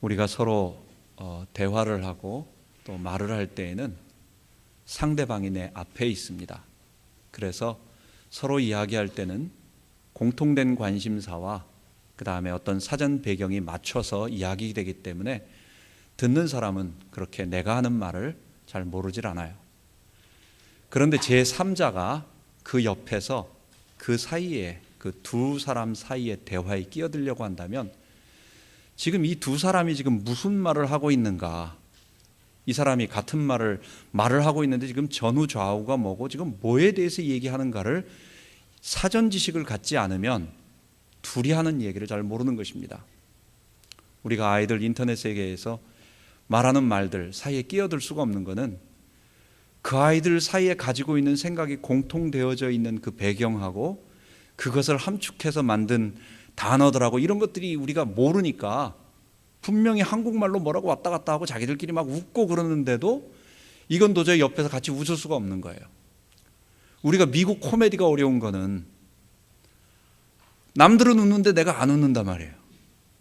우리가 서로 대화를 하고 또 말을 할 때에는 상대방이 내 앞에 있습니다. 그래서 서로 이야기할 때는 공통된 관심사와 그 다음에 어떤 사전 배경이 맞춰서 이야기되기 때문에 듣는 사람은 그렇게 내가 하는 말을 잘 모르질 않아요. 그런데 제3자가 그 옆에서 그 사이에 그 두 사람 사이의 대화에 끼어들려고 한다면 지금 이 두 사람이 지금 무슨 말을 하고 있는가, 이 사람이 같은 말을 하고 있는데 지금 전후 좌우가 뭐고 지금 뭐에 대해서 얘기하는가를 사전 지식을 갖지 않으면 둘이 하는 얘기를 잘 모르는 것입니다. 우리가 아이들 인터넷 세계에서 말하는 말들 사이에 끼어들 수가 없는 것은 그 아이들 사이에 가지고 있는 생각이 공통되어져 있는 그 배경하고 그것을 함축해서 만든 단어들하고 이런 것들이 우리가 모르니까 분명히 한국말로 뭐라고 왔다 갔다 하고 자기들끼리 막 웃고 그러는데도 이건 도저히 옆에서 같이 웃을 수가 없는 거예요. 우리가 미국 코미디가 어려운 거는 남들은 웃는데 내가 안 웃는단 말이에요.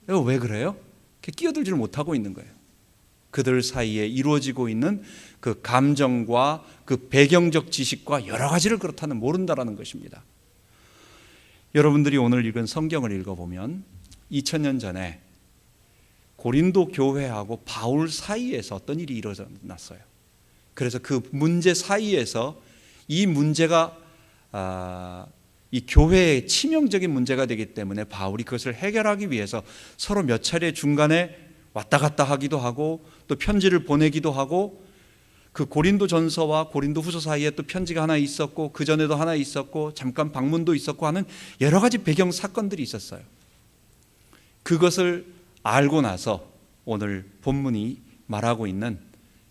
이거 왜 그래요? 끼어들지를 못하고 있는 거예요. 그들 사이에 이루어지고 있는 그 감정과 그 배경적 지식과 여러 가지를 그렇다는 모른다라는 것입니다. 여러분들이 오늘 읽은 성경을 읽어보면 2000년 전에 고린도 교회하고 바울 사이에서 어떤 일이 일어났어요. 그래서 그 문제 사이에서 이 문제가 이 교회의 치명적인 문제가 되기 때문에 바울이 그것을 해결하기 위해서 서로 몇 차례 중간에 왔다 갔다 하기도 하고 또 편지를 보내기도 하고 그 고린도 전서와 고린도 후서 사이에 또 편지가 하나 있었고 그 전에도 하나 있었고 잠깐 방문도 있었고 하는 여러 가지 배경 사건들이 있었어요. 그것을 알고 나서 오늘 본문이 말하고 있는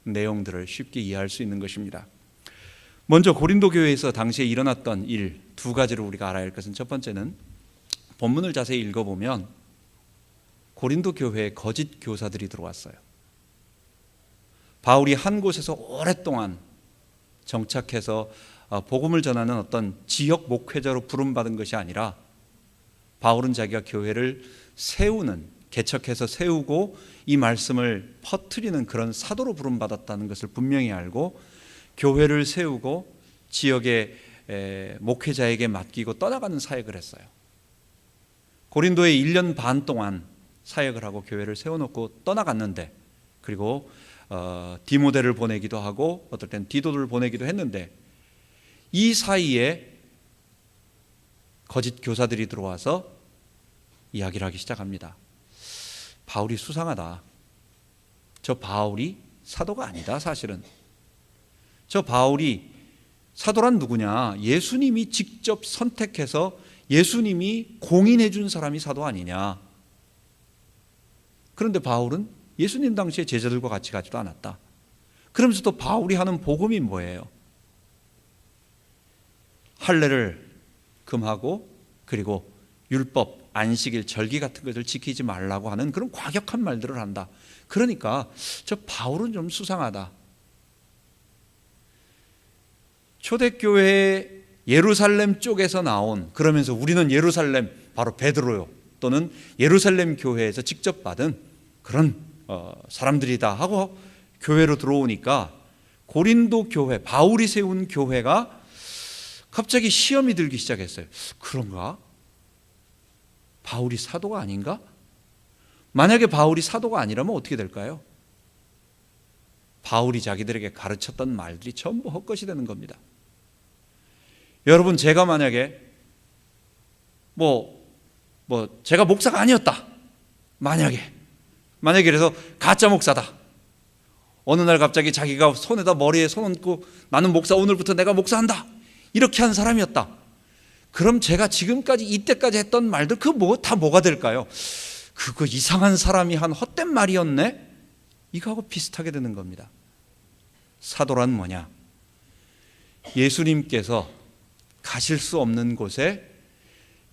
내용들을 쉽게 이해할 수 있는 것입니다. 먼저 고린도 교회에서 당시에 일어났던 일 두 가지를 우리가 알아야 할 것은, 첫 번째는 본문을 자세히 읽어보면 고린도 교회에 거짓 교사들이 들어왔어요. 바울이 한 곳에서 오랫동안 정착해서 복음을 전하는 어떤 지역 목회자로 부름받은 것이 아니라 바울은 자기가 교회를 세우는, 개척해서 세우고 이 말씀을 퍼뜨리는 그런 사도로 부름받았다는 것을 분명히 알고 교회를 세우고 지역의 목회자에게 맡기고 떠나가는 사역을 했어요. 고린도에 1년 반 동안 사역을 하고 교회를 세워놓고 떠나갔는데, 그리고 디모데를 보내기도 하고 어떨 땐 디도를 보내기도 했는데, 이 사이에 거짓 교사들이 들어와서 이야기를 하기 시작합니다. 바울이 수상하다. 저 바울이 사도가 아니다. 사실은 저 바울이 사도란 누구냐? 예수님이 직접 선택해서 예수님이 공인해 준 사람이 사도 아니냐? 그런데 바울은 예수님 당시에 제자들과 같이 가지도 않았다. 그러면서 또 바울이 하는 복음이 뭐예요? 할례를 금하고 그리고 율법, 안식일, 절기 같은 것을 지키지 말라고 하는 그런 과격한 말들을 한다. 그러니까 저 바울은 좀 수상하다. 초대교회 예루살렘 쪽에서 나온, 그러면서 우리는 예루살렘, 바로 베드로요, 또는 예루살렘 교회에서 직접 받은 그런 사람들이다 하고 교회로 들어오니까 고린도 교회, 바울이 세운 교회가 갑자기 시험이 들기 시작했어요. 그런가? 바울이 사도가 아닌가? 만약에 바울이 사도가 아니라면 어떻게 될까요? 바울이 자기들에게 가르쳤던 말들이 전부 헛것이 되는 겁니다. 여러분, 제가 만약에 제가 목사가 아니었다, 만약에 그래서 가짜 목사다, 어느 날 갑자기 자기가 손에다 머리에 손 얹고 나는 목사, 오늘부터 내가 목사한다, 이렇게 한 사람이었다. 그럼 제가 지금까지 이때까지 했던 말들 다 뭐가 될까요? 그거 이상한 사람이 한 헛된 말이었네? 이거하고 비슷하게 되는 겁니다. 사도란 뭐냐? 예수님께서 가실 수 없는 곳에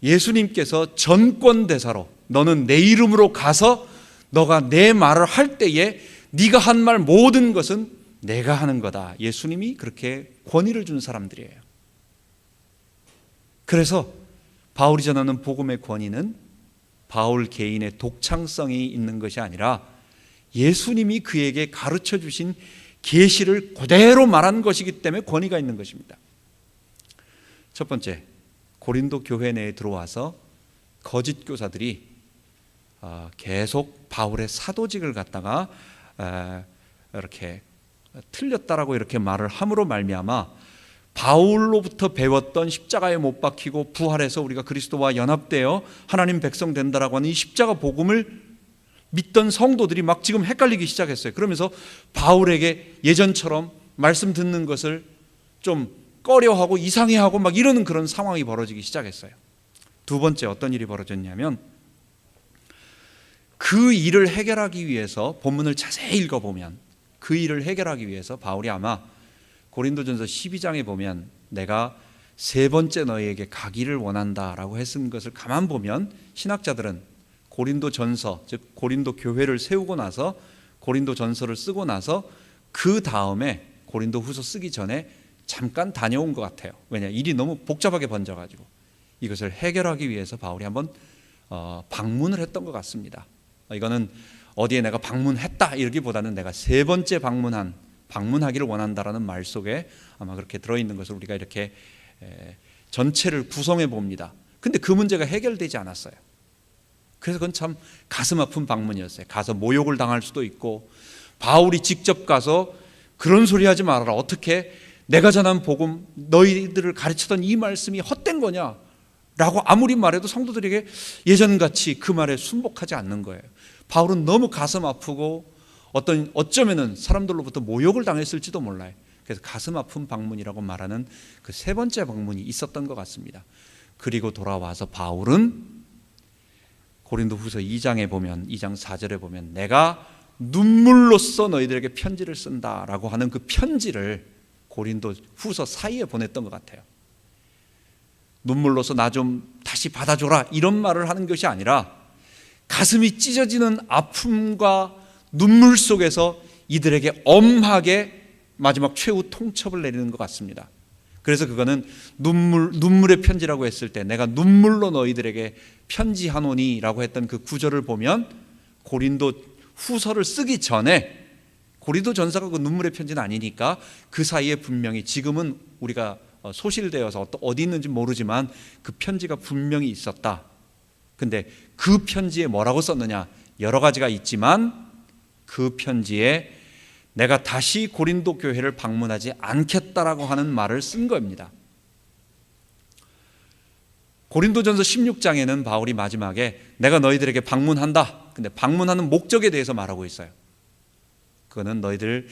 예수님께서 전권대사로 너는 내 이름으로 가서 너가 내 말을 할 때에 네가 한 말 모든 것은 내가 하는 거다. 예수님이 그렇게 권위를 준 사람들이에요. 그래서 바울이 전하는 복음의 권위는 바울 개인의 독창성이 있는 것이 아니라 예수님이 그에게 가르쳐 주신 계시를 그대로 말한 것이기 때문에 권위가 있는 것입니다. 첫 번째, 고린도 교회 내에 들어와서 거짓 교사들이 계속 바울의 사도직을 갖다가 이렇게 틀렸다라고 이렇게 말을 함으로 말미암아 바울로부터 배웠던 십자가에 못 박히고 부활해서 우리가 그리스도와 연합되어 하나님 백성 된다라고 하는 이 십자가 복음을 믿던 성도들이 막 지금 헷갈리기 시작했어요. 그러면서 바울에게 예전처럼 말씀 듣는 것을 좀 꺼려하고 이상해하고 막 이러는 그런 상황이 벌어지기 시작했어요. 두 번째, 어떤 일이 벌어졌냐면 그 일을 해결하기 위해서 본문을 자세히 읽어보면 그 일을 해결하기 위해서 바울이 아마 고린도전서 12장에 보면 내가 세 번째 너희에게 가기를 원한다라고 했은 것을 가만 보면 신학자들은 고린도전서, 즉 고린도 교회를 세우고 나서 고린도전서를 쓰고 나서 그 다음에 고린도후서 쓰기 전에 잠깐 다녀온 것 같아요. 왜냐, 일이 너무 복잡하게 번져가지고 이것을 해결하기 위해서 바울이 한번 방문을 했던 것 같습니다. 이거는 어디에 내가 방문했다 이러기보다는 내가 세 번째 방문하기를 원한다라는 말 속에 아마 그렇게 들어있는 것을 우리가 이렇게 전체를 구성해 봅니다. 근데 그 문제가 해결되지 않았어요. 그래서 그건 참 가슴 아픈 방문이었어요. 가서 모욕을 당할 수도 있고, 바울이 직접 가서 그런 소리 하지 말아라, 어떻게 내가 전한 복음, 너희들을 가르치던 이 말씀이 헛된 거냐 라고 아무리 말해도 성도들에게 예전같이 그 말에 순복하지 않는 거예요. 바울은 너무 가슴 아프고 어쩌면은 사람들로부터 모욕을 당했을지도 몰라요. 그래서 가슴 아픈 방문이라고 말하는 그 세 번째 방문이 있었던 것 같습니다. 그리고 돌아와서 바울은 고린도후서 2장에 보면 2장 4절에 보면 내가 눈물로써 너희들에게 편지를 쓴다라고 하는 그 편지를 고린도후서 사이에 보냈던 것 같아요. 눈물로써 나 좀 다시 받아줘라 이런 말을 하는 것이 아니라 가슴이 찢어지는 아픔과 눈물 속에서 이들에게 엄하게 마지막 최후 통첩을 내리는 것 같습니다. 그래서 그거는 눈물의 편지라고 했을 때 내가 눈물로 너희들에게 편지하노니 라고 했던 그 구절을 보면 고린도 후서를 쓰기 전에, 고린도 전서가 그 눈물의 편지는 아니니까 그 사이에 분명히 지금은 우리가 소실되어서 어디 있는지 모르지만 그 편지가 분명히 있었다. 근데 그 편지에 뭐라고 썼느냐, 여러 가지가 있지만 그 편지에 내가 다시 고린도 교회를 방문하지 않겠다라고 하는 말을 쓴 겁니다. 고린도전서 16장에는 바울이 마지막에 내가 너희들에게 방문한다. 근데 방문하는 목적에 대해서 말하고 있어요. 그거는 너희들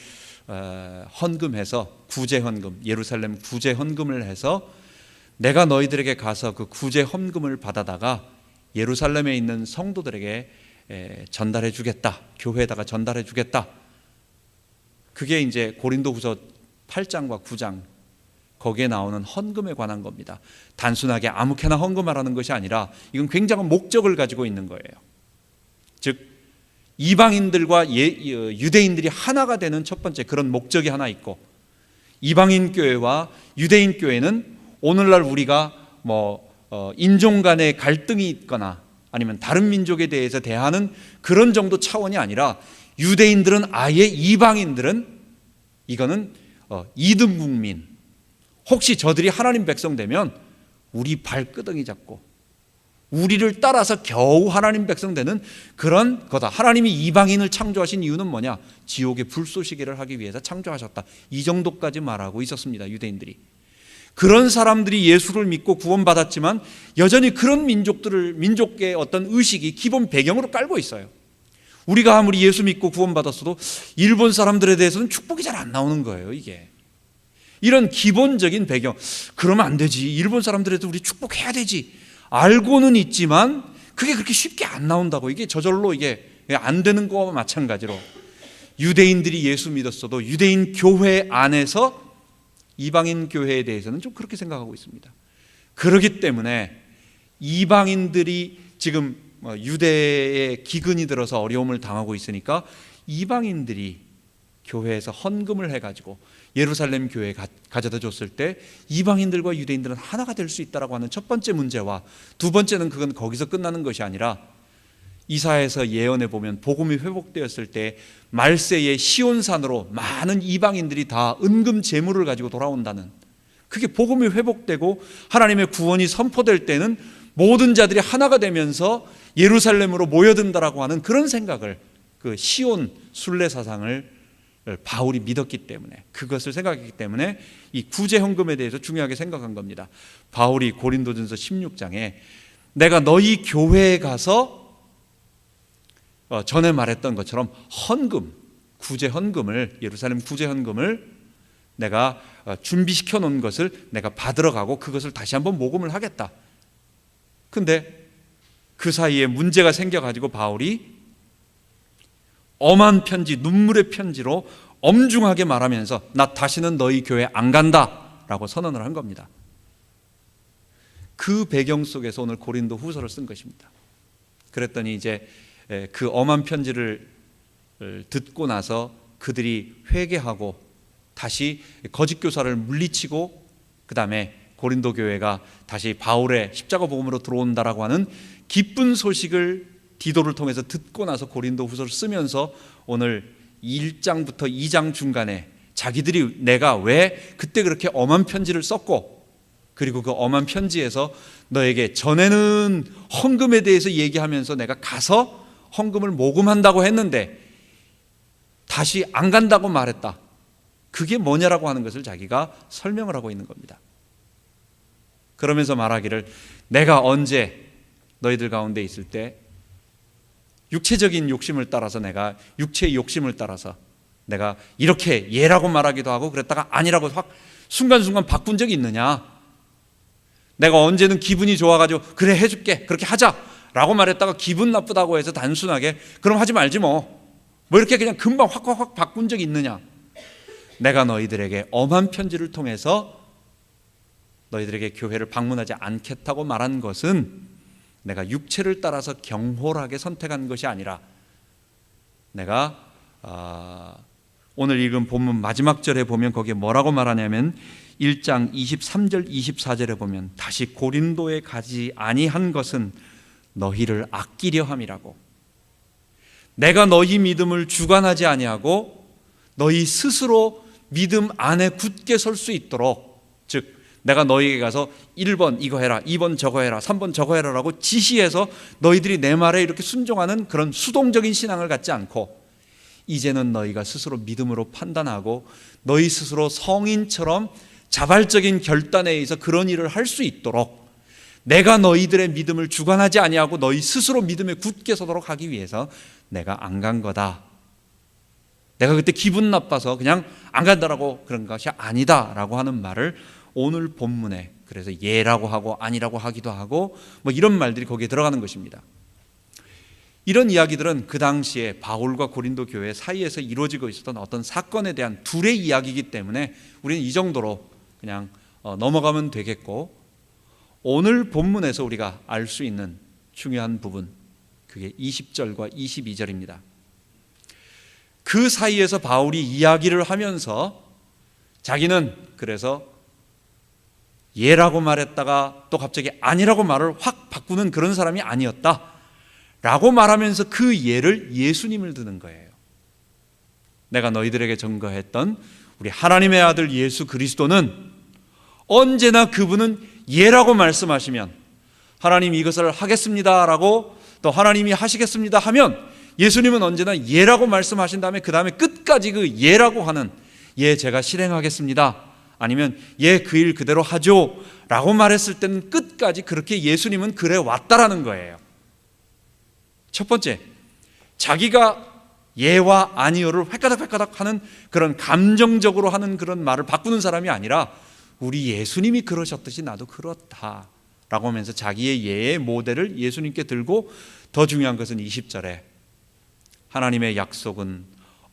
헌금해서 구제 헌금, 예루살렘 구제 헌금을 해서 내가 너희들에게 가서 그 구제 헌금을 받아다가 예루살렘에 있는 성도들에게 전달해 주겠다. 교회에다가 전달해 주겠다. 그게 이제 고린도후서 8장과 9장 거기에 나오는 헌금에 관한 겁니다. 단순하게 아무렇게나 헌금하라는 것이 아니라 이건 굉장한 목적을 가지고 있는 거예요. 즉 이방인들과 유대인들이 하나가 되는 첫 번째 그런 목적이 하나 있고, 이방인 교회와 유대인 교회는 오늘날 우리가 인종 간의 갈등이 있거나 아니면 다른 민족에 대해서 대하는 그런 정도 차원이 아니라 유대인들은 아예 이방인들은 이거는 이등 국민, 혹시 저들이 하나님 백성 되면 우리 발끄덩이 잡고 우리를 따라서 겨우 하나님 백성 되는 그런 거다. 하나님이 이방인을 창조하신 이유는 뭐냐? 지옥의 불쏘시개를 하기 위해서 창조하셨다. 이 정도까지 말하고 있었습니다. 유대인들이. 그런 사람들이 예수를 믿고 구원받았지만 여전히 그런 민족의 어떤 의식이 기본 배경으로 깔고 있어요. 우리가 아무리 예수 믿고 구원받았어도 일본 사람들에 대해서는 축복이 잘 안 나오는 거예요. 이게 이런 기본적인 배경, 그러면 안 되지, 일본 사람들에도 우리 축복해야 되지 알고는 있지만 그게 그렇게 쉽게 안 나온다고. 이게 저절로 이게 안 되는 거와 마찬가지로 유대인들이 예수 믿었어도 유대인 교회 안에서 이방인 교회에 대해서는 좀 그렇게 생각하고 있습니다. 그렇기 때문에 이방인들이 지금 유대의 기근이 들어서 어려움을 당하고 있으니까 이방인들이 교회에서 헌금을 해가지고 예루살렘 교회에 가져다 줬을 때 이방인들과 유대인들은 하나가 될 수 있다라고 하는 첫 번째 문제와, 두 번째는 그건 거기서 끝나는 것이 아니라 이사야에서 예언해 보면 복음이 회복되었을 때 말세의 시온산으로 많은 이방인들이 다 은금 제물을 가지고 돌아온다는, 그게 복음이 회복되고 하나님의 구원이 선포될 때는 모든 자들이 하나가 되면서 예루살렘으로 모여든다라고 하는 그런 생각을, 그 시온 순례 사상을 바울이 믿었기 때문에, 그것을 생각했기 때문에 이 구제 헌금에 대해서 중요하게 생각한 겁니다. 바울이 고린도전서 16장에 내가 너희 교회에 가서 전에 말했던 것처럼 헌금, 구제 헌금을, 예루살렘 구제 헌금을 내가 준비시켜 놓은 것을 내가 받으러 가고 그것을 다시 한번 모금을 하겠다. 근데 그 사이에 문제가 생겨가지고 바울이 엄한 편지, 눈물의 편지로 엄중하게 말하면서 나 다시는 너희 교회 안 간다 라고 선언을 한 겁니다. 그 배경 속에서 오늘 고린도 후서를 쓴 것입니다. 그랬더니 이제 그 엄한 편지를 듣고 나서 그들이 회개하고 다시 거짓 교사를 물리치고 그 다음에 고린도 교회가 다시 바울의 십자가 복음으로 들어온다라고 하는 기쁜 소식을 디도를 통해서 듣고 나서 고린도 후서를 쓰면서 오늘 1장부터 2장 중간에 자기들이 내가 왜 그때 그렇게 엄한 편지를 썼고, 그리고 그 엄한 편지에서 너에게 전에는 헌금에 대해서 얘기하면서 내가 가서 헌금을 모금한다고 했는데 다시 안 간다고 말했다, 그게 뭐냐라고 하는 것을 자기가 설명을 하고 있는 겁니다. 그러면서 말하기를 내가 언제 너희들 가운데 있을 때 육체적인 욕심을 따라서, 내가 육체의 욕심을 따라서 내가 이렇게 예라고 말하기도 하고 그랬다가 아니라고 확 순간순간 바꾼 적이 있느냐, 내가 언제는 기분이 좋아가지고 그래 해줄게 그렇게 하자라고 말했다가 기분 나쁘다고 해서 단순하게 그럼 하지 말지 뭐 이렇게 그냥 금방 확 바꾼 적이 있느냐. 내가 너희들에게 엄한 편지를 통해서 너희들에게 교회를 방문하지 않겠다고 말한 것은 내가 육체를 따라서 경홀하게 선택한 것이 아니라, 내가 오늘 읽은 본문 마지막 절에 보면 거기에 뭐라고 말하냐면 1장 23절 24절에 보면 다시 고린도에 가지 아니한 것은 너희를 아끼려 함이라고. 내가 너희 믿음을 주관하지 아니하고 너희 스스로 믿음 안에 굳게 설 수 있도록, 즉 내가 너희에게 가서 1번 이거 해라, 2번 저거 해라, 3번 저거 해라 라고 지시해서 너희들이 내 말에 이렇게 순종하는 그런 수동적인 신앙을 갖지 않고, 이제는 너희가 스스로 믿음으로 판단하고 너희 스스로 성인처럼 자발적인 결단에 의해서 그런 일을 할 수 있도록, 내가 너희들의 믿음을 주관하지 아니하고 너희 스스로 믿음에 굳게 서도록 하기 위해서 내가 안 간 거다. 내가 그때 기분 나빠서 그냥 안 간다라고 그런 것이 아니다라고 하는 말을 오늘 본문에, 그래서 예라고 하고 아니라고 하기도 하고 뭐 이런 말들이 거기에 들어가는 것입니다. 이런 이야기들은 그 당시에 바울과 고린도 교회 사이에서 이루어지고 있었던 어떤 사건에 대한 둘의 이야기이기 때문에 우리는 이 정도로 그냥 넘어가면 되겠고, 오늘 본문에서 우리가 알 수 있는 중요한 부분, 그게 20절과 22절입니다. 그 사이에서 바울이 이야기를 하면서 자기는 그래서 예라고 말했다가 또 갑자기 아니라고 말을 확 바꾸는 그런 사람이 아니었다 라고 말하면서 그 예를 예수님을 드는 거예요. 내가 너희들에게 증거했던 우리 하나님의 아들 예수 그리스도는 언제나 그분은 예라고 말씀하시면, 하나님이 이것을 하겠습니다 라고 또 하나님이 하시겠습니다 하면 예수님은 언제나 예라고 말씀하신 다음에 그 다음에 끝까지 그 예라고 하는, 예 제가 실행하겠습니다, 아니면 예 그 일 그대로 하죠 라고 말했을 때는 끝까지 그렇게 예수님은 그래 왔다라는 거예요. 첫 번째, 자기가 예와 아니요를 획가닥 하는 그런 감정적으로 하는 그런 말을 바꾸는 사람이 아니라, 우리 예수님이 그러셨듯이 나도 그렇다 라고 하면서 자기의 예의 모델을 예수님께 들고, 더 중요한 것은 20절에 하나님의 약속은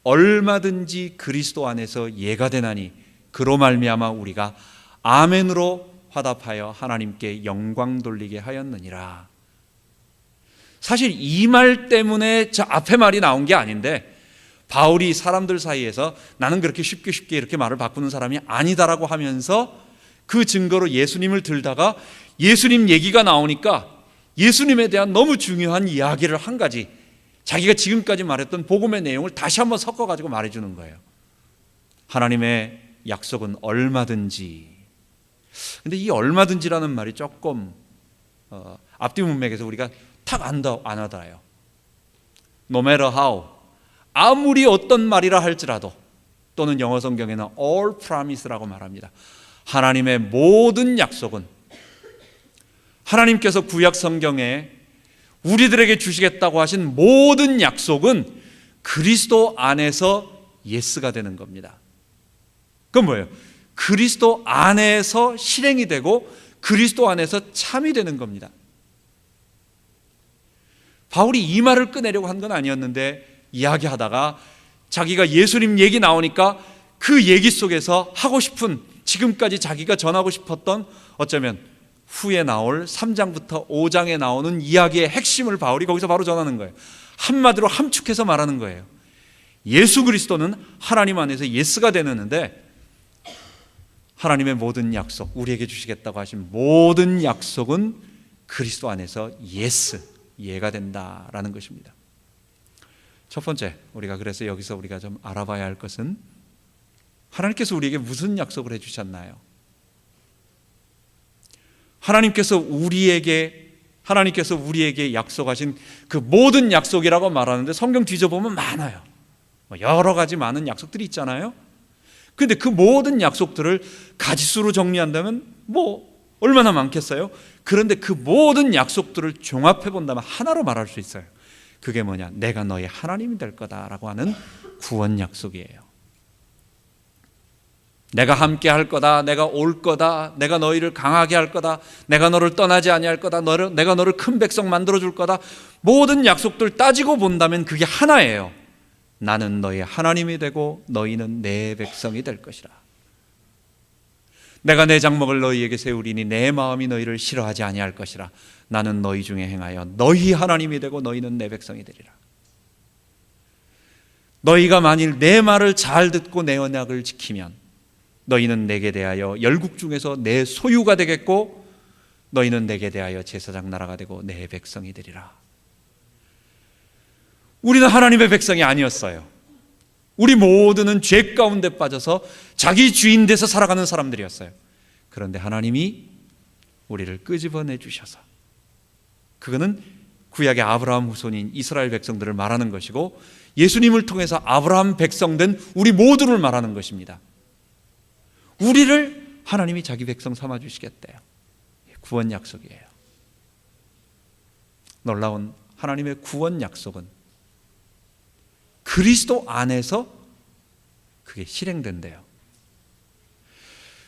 얼마든지 그리스도 안에서 예가 되나니 그로 말미암아 우리가 아멘으로 화답하여 하나님께 영광 돌리게 하였느니라. 사실 이 말 때문에 저 앞에 말이 나온 게 아닌데, 바울이 사람들 사이에서 나는 그렇게 쉽게 이렇게 말을 바꾸는 사람이 아니다라고 하면서 그 증거로 예수님을 들다가 예수님 얘기가 나오니까 예수님에 대한 너무 중요한 이야기를 한 가지, 자기가 지금까지 말했던 복음의 내용을 다시 한번 섞어가지고 말해주는 거예요. 하나님의 약속은 얼마든지. 근데 이 얼마든지라는 말이 조금 앞뒤 문맥에서 우리가 탁 안 와닿아요. No matter how, 아무리 어떤 말이라 할지라도, 또는 영어 성경에는 all promise라고 말합니다. 하나님의 모든 약속은, 하나님께서 구약 성경에 우리들에게 주시겠다고 하신 모든 약속은 그리스도 안에서 예스가 되는 겁니다. 그건 뭐예요? 그리스도 안에서 실행이 되고 그리스도 안에서 참이 되는 겁니다. 바울이 이 말을 꺼내려고 한 건 아니었는데, 이야기하다가 자기가 예수님 얘기 나오니까 그 얘기 속에서 하고 싶은, 지금까지 자기가 전하고 싶었던, 어쩌면 후에 나올 3장부터 5장에 나오는 이야기의 핵심을 바울이 거기서 바로 전하는 거예요. 한마디로 함축해서 말하는 거예요. 예수 그리스도는 하나님 안에서 예스가 되는데, 하나님의 모든 약속, 우리에게 주시겠다고 하신 모든 약속은 그리스도 안에서 예스, 예가 된다라는 것입니다. 첫 번째, 우리가 그래서 여기서 우리가 좀 알아봐야 할 것은, 하나님께서 우리에게 무슨 약속을 해주셨나요? 하나님께서 우리에게 약속하신 그 모든 약속이라고 말하는데, 성경 뒤져보면 많아요. 여러 가지 많은 약속들이 있잖아요. 그런데 그 모든 약속들을 가지수로 정리한다면 얼마나 많겠어요? 그런데 그 모든 약속들을 종합해 본다면 하나로 말할 수 있어요. 그게 뭐냐? 내가 너의 하나님이 될 거다라고 하는 구원 약속이에요. 내가 함께 할 거다, 내가 올 거다, 내가 너희를 강하게 할 거다, 내가 너를 떠나지 아니할 거다, 내가 너를 큰 백성 만들어 줄 거다. 모든 약속들 따지고 본다면 그게 하나예요. 나는 너의 하나님이 되고 너희는 내 백성이 될 것이라. 내가 내 장막을 너희에게 세우리니 내 마음이 너희를 싫어하지 아니할 것이라. 나는 너희 중에 행하여 너희 하나님이 되고 너희는 내 백성이 되리라. 너희가 만일 내 말을 잘 듣고 내 언약을 지키면 너희는 내게 대하여 열국 중에서 내 소유가 되겠고 너희는 내게 대하여 제사장 나라가 되고 내 백성이 되리라. 우리는 하나님의 백성이 아니었어요. 우리 모두는 죄 가운데 빠져서 자기 주인 돼서 살아가는 사람들이었어요. 그런데 하나님이 우리를 끄집어내 주셔서, 그거는 구약의 아브라함 후손인 이스라엘 백성들을 말하는 것이고, 예수님을 통해서 아브라함 백성된 우리 모두를 말하는 것입니다. 우리를 하나님이 자기 백성 삼아 주시겠대요. 구원 약속이에요. 놀라운 하나님의 구원 약속은 그리스도 안에서 그게 실행된대요.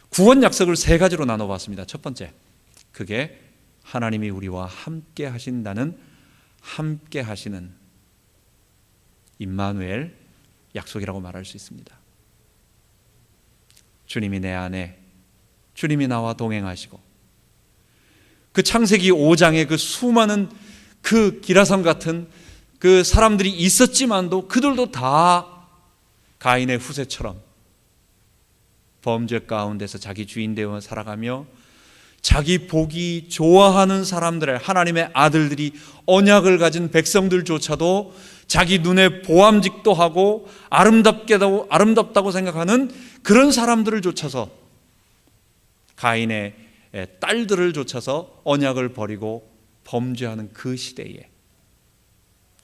구원 약속을 세 가지로 나눠봤습니다. 첫 번째, 그게 하나님이 우리와 함께 하신다는, 함께 하시는 임마누엘 약속이라고 말할 수 있습니다. 주님이 내 안에, 주님이 나와 동행하시고, 그 창세기 5장의 그 수많은 그 기라성 같은 그 사람들이 있었지만도 그들도 다 가인의 후세처럼 범죄 가운데서 자기 주인 되어 살아가며, 자기 보기 좋아하는 사람들의, 하나님의 아들들이 언약을 가진 백성들조차도 자기 눈에 보암직도 하고 아름답다고 생각하는 그런 사람들을 쫓아서, 가인의 딸들을 쫓아서 언약을 버리고 범죄하는 그 시대에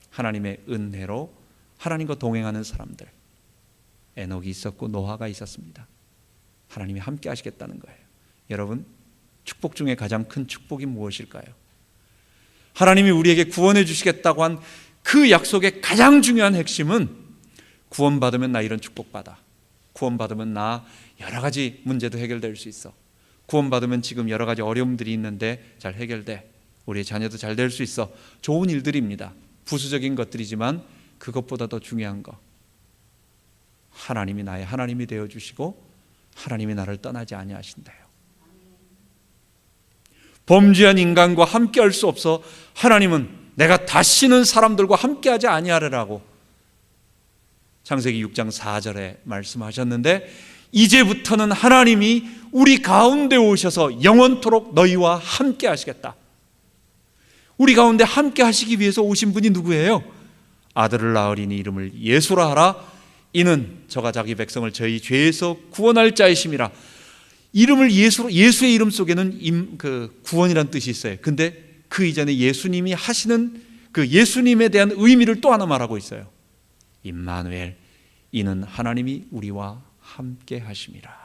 하나님의 은혜로 하나님과 동행하는 사람들, 에녹이 있었고 노아가 있었습니다. 하나님이 함께 하시겠다는 거예요. 여러분, 축복 중에 가장 큰 축복이 무엇일까요? 하나님이 우리에게 구원해 주시겠다고 한 그 약속의 가장 중요한 핵심은, 구원받으면 나 이런 축복받아, 구원받으면 나 여러 가지 문제도 해결될 수 있어, 구원받으면 지금 여러 가지 어려움들이 있는데 잘 해결돼, 우리의 자녀도 잘 될 수 있어. 좋은 일들입니다. 부수적인 것들이지만 그것보다 더 중요한 거, 하나님이 나의 하나님이 되어주시고 하나님이 나를 떠나지 아니하신대요. 범죄한 인간과 함께할 수 없어 하나님은 내가 다시는 사람들과 함께하지 아니하리라고 창세기 6장 4절에 말씀하셨는데, 이제부터는 하나님이 우리 가운데 오셔서 영원토록 너희와 함께 하시겠다. 우리 가운데 함께 하시기 위해서 오신 분이 누구예요? 아들을 낳으리니 이름을 예수라 하라. 이는 저가 자기 백성을 저희 죄에서 구원할 자이심이라. 이름을 예수의 이름 속에는 구원이란 뜻이 있어요. 근데 그 이전에 예수님이 하시는 그 예수님에 대한 의미를 또 하나 말하고 있어요. 임마누엘, 이는 하나님이 우리와 함께 하심이라.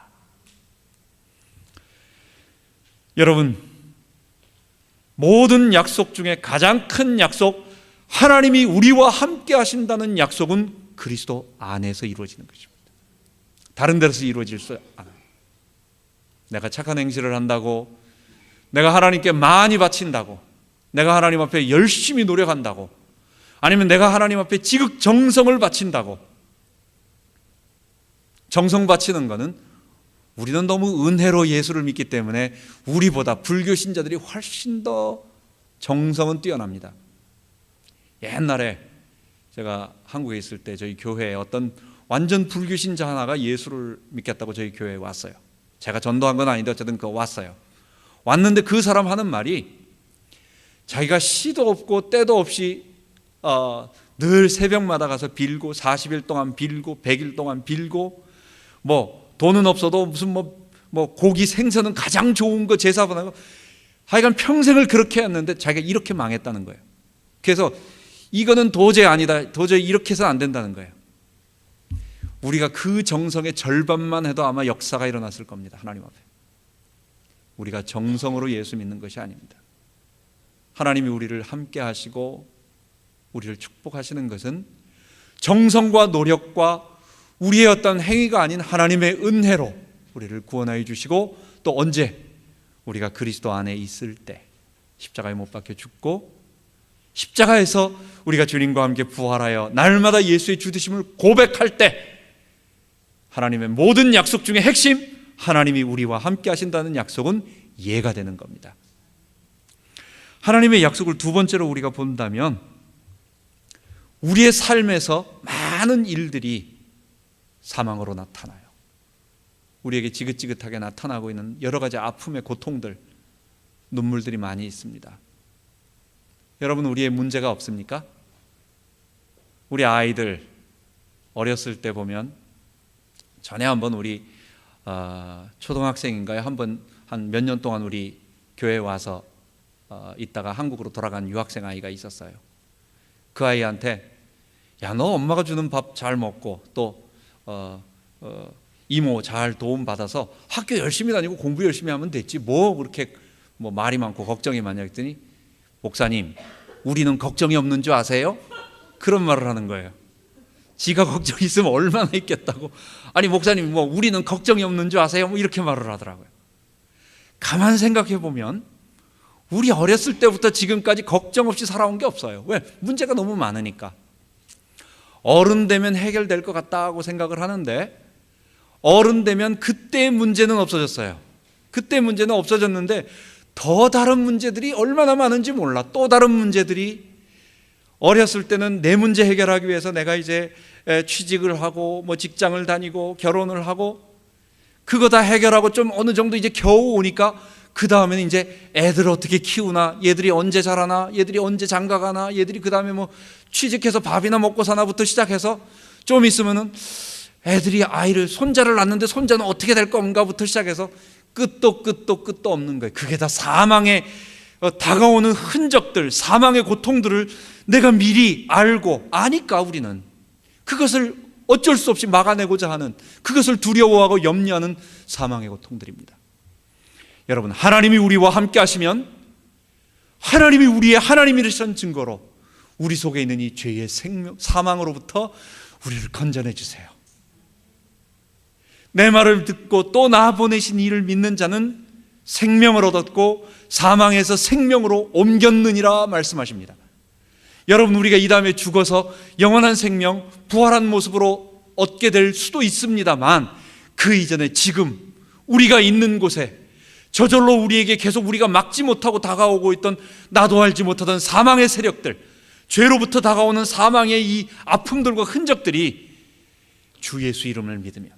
여러분, 모든 약속 중에 가장 큰 약속, 하나님이 우리와 함께 하신다는 약속은 그리스도 안에서 이루어지는 것입니다. 다른 데서 이루어질 수 않아요. 내가 착한 행실을 한다고, 내가 하나님께 많이 바친다고, 내가 하나님 앞에 열심히 노력한다고, 아니면 내가 하나님 앞에 지극정성을 바친다고. 정성 바치는 것은 우리는 너무 은혜로 예수를 믿기 때문에 우리보다 불교 신자들이 훨씬 더 정성은 뛰어납니다. 옛날에 제가 한국에 있을 때 저희 교회에 어떤 완전 불교 신자 하나가 예수를 믿겠다고 저희 교회에 왔어요. 제가 전도한 건 아닌데 어쨌든 왔어요. 왔는데 그 사람 하는 말이 자기가 시도 없고 때도 없이 늘 새벽마다 가서 빌고 40일 동안 빌고 100일 동안 빌고 뭐 돈은 없어도 무슨 뭐 고기 생선은 가장 좋은 거 제사 보내고 하여간 평생을 그렇게 했는데 자기가 이렇게 망했다는 거예요. 그래서 이거는 도저히 아니다. 도저히 이렇게 해서는 안 된다는 거예요. 우리가 그 정성의 절반만 해도 아마 역사가 일어났을 겁니다. 하나님 앞에. 우리가 정성으로 예수 믿는 것이 아닙니다. 하나님이 우리를 함께 하시고 우리를 축복하시는 것은 정성과 노력과 우리의 어떤 행위가 아닌 하나님의 은혜로 우리를 구원하여 주시고, 또 언제? 우리가 그리스도 안에 있을 때, 십자가에 못 박혀 죽고 십자가에서 우리가 주님과 함께 부활하여 날마다 예수의 주되심을 고백할 때, 하나님의 모든 약속 중에 핵심, 하나님이 우리와 함께 하신다는 약속은 이해가 되는 겁니다. 하나님의 약속을 두 번째로 우리가 본다면, 우리의 삶에서 많은 일들이 사망으로 나타나요. 우리에게 지긋지긋하게 나타나고 있는 여러 가지 아픔의 고통들, 눈물들이 많이 있습니다. 여러분, 우리의 문제가 없습니까? 우리 아이들 어렸을 때 보면, 전에 한번 우리 초등학생인가요? 한번 한 몇 년 동안 우리 교회에 와서 있다가 한국으로 돌아간 유학생 아이가 있었어요. 그 아이한테 야, 너 엄마가 주는 밥 잘 먹고 또 이모 잘 도움 받아서 학교 열심히 다니고 공부 열심히 하면 됐지 뭐 그렇게 뭐 말이 많고 걱정이 많냐 했더니, 목사님, 우리는 걱정이 없는 줄 아세요? 그런 말을 하는 거예요. 지가 걱정이 있으면 얼마나 있겠다고. 아니 목사님, 뭐 우리는 걱정이 없는 줄 아세요? 뭐 이렇게 말을 하더라고요. 가만 생각해 보면 우리 어렸을 때부터 지금까지 걱정 없이 살아온 게 없어요. 왜? 문제가 너무 많으니까. 어른 되면 해결될 것 같다고 생각을 하는데, 어른 되면 그때의 문제는 없어졌어요. 그때 문제는 없어졌는데 더 다른 문제들이 얼마나 많은지 몰라. 또 다른 문제들이, 어렸을 때는 내 문제 해결하기 위해서 내가 이제 취직을 하고 뭐 직장을 다니고 결혼을 하고 그거 다 해결하고 좀 어느 정도 이제 겨우 오니까 그 다음에는 이제 애들 어떻게 키우나, 얘들이 언제 자라나, 얘들이 언제 장가 가나, 얘들이 그 다음에 뭐 취직해서 밥이나 먹고 사나부터 시작해서 좀 있으면은 애들이 아이를, 손자를 낳는데 손자는 어떻게 될 건가부터 시작해서 끝도 없는 거예요. 그게 다 사망의 다가오는 흔적들, 사망의 고통들을 내가 미리 알고 아니까 우리는 그것을 어쩔 수 없이 막아내고자 하는, 그것을 두려워하고 염려하는 사망의 고통들입니다. 여러분, 하나님이 우리와 함께 하시면 하나님이 우리의 하나님이라는 증거로 우리 속에 있는 이 죄의 사망으로부터 우리를 건져내 주세요. 내 말을 듣고 또 나 보내신 이를 믿는 자는 생명을 얻었고 사망에서 생명으로 옮겼느니라 말씀하십니다. 여러분, 우리가 이 다음에 죽어서 영원한 생명, 부활한 모습으로 얻게 될 수도 있습니다만, 그 이전에 지금 우리가 있는 곳에 저절로 우리에게 계속 우리가 막지 못하고 다가오고 있던, 나도 알지 못하던 사망의 세력들, 죄로부터 다가오는 사망의 이 아픔들과 흔적들이 주 예수 이름을 믿으면,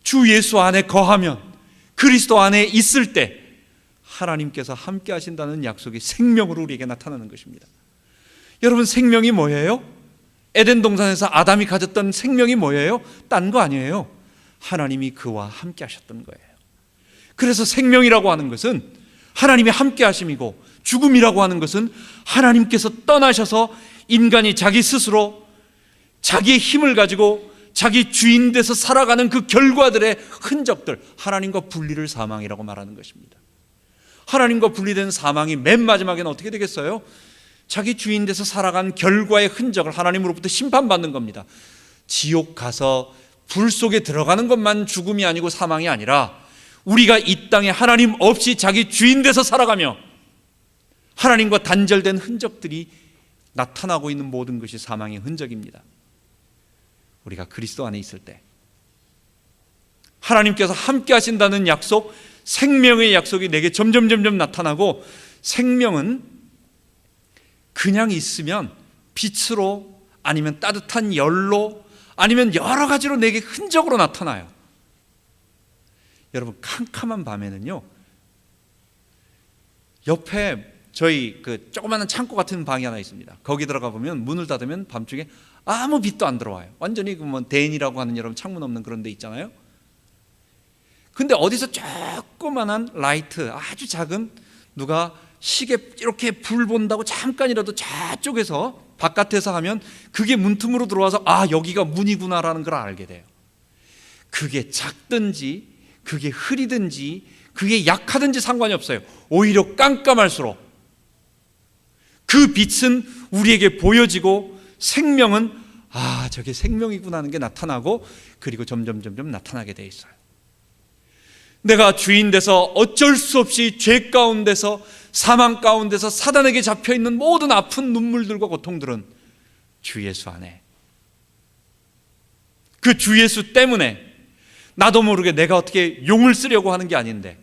주 예수 안에 거하면, 그리스도 안에 있을 때 하나님께서 함께 하신다는 약속이 생명으로 우리에게 나타나는 것입니다. 여러분, 생명이 뭐예요? 에덴 동산에서 아담이 가졌던 생명이 뭐예요? 딴 거 아니에요. 하나님이 그와 함께 하셨던 거예요. 그래서 생명이라고 하는 것은 하나님이 함께 하심이고, 죽음이라고 하는 것은 하나님께서 떠나셔서 인간이 자기 스스로 자기의 힘을 가지고 자기 주인 돼서 살아가는 그 결과들의 흔적들, 하나님과 분리를 사망이라고 말하는 것입니다. 하나님과 분리된 사망이 맨 마지막에는 어떻게 되겠어요? 자기 주인 돼서 살아간 결과의 흔적을 하나님으로부터 심판받는 겁니다. 지옥 가서 불 속에 들어가는 것만 죽음이 아니고 사망이 아니라, 우리가 이 땅에 하나님 없이 자기 주인 돼서 살아가며 하나님과 단절된 흔적들이 나타나고 있는 모든 것이 사망의 흔적입니다. 우리가 그리스도 안에 있을 때 하나님께서 함께 하신다는 약속, 생명의 약속이 내게 점점 나타나고, 생명은 그냥 있으면 빛으로, 아니면 따뜻한 열로, 아니면 여러 가지로 내게 흔적으로 나타나요. 여러분, 캄캄한 밤에는요, 옆에 저희 그 조그마한 창고 같은 방이 하나 있습니다. 거기 들어가 보면 문을 닫으면 밤중에 아무 빛도 안 들어와요. 완전히 그 뭐 대인이라고 하는 여러분 창문 없는 그런 데 있잖아요. 근데 어디서 조그마한 라이트, 아주 작은, 누가 시계 이렇게 불 본다고 잠깐이라도 저쪽에서 바깥에서 하면 그게 문틈으로 들어와서, 아, 여기가 문이구나라는 걸 알게 돼요. 그게 작든지 그게 흐리든지 그게 약하든지 상관이 없어요. 오히려 깜깜할수록 그 빛은 우리에게 보여지고, 생명은 아, 저게 생명이구나 하는 게 나타나고, 그리고 점점 나타나게 돼 있어요. 내가 주인 돼서 어쩔 수 없이 죄 가운데서, 사망 가운데서 사단에게 잡혀있는 모든 아픈 눈물들과 고통들은 주 예수 안에, 그 주 예수 때문에 나도 모르게 내가 어떻게 용을 쓰려고 하는 게 아닌데,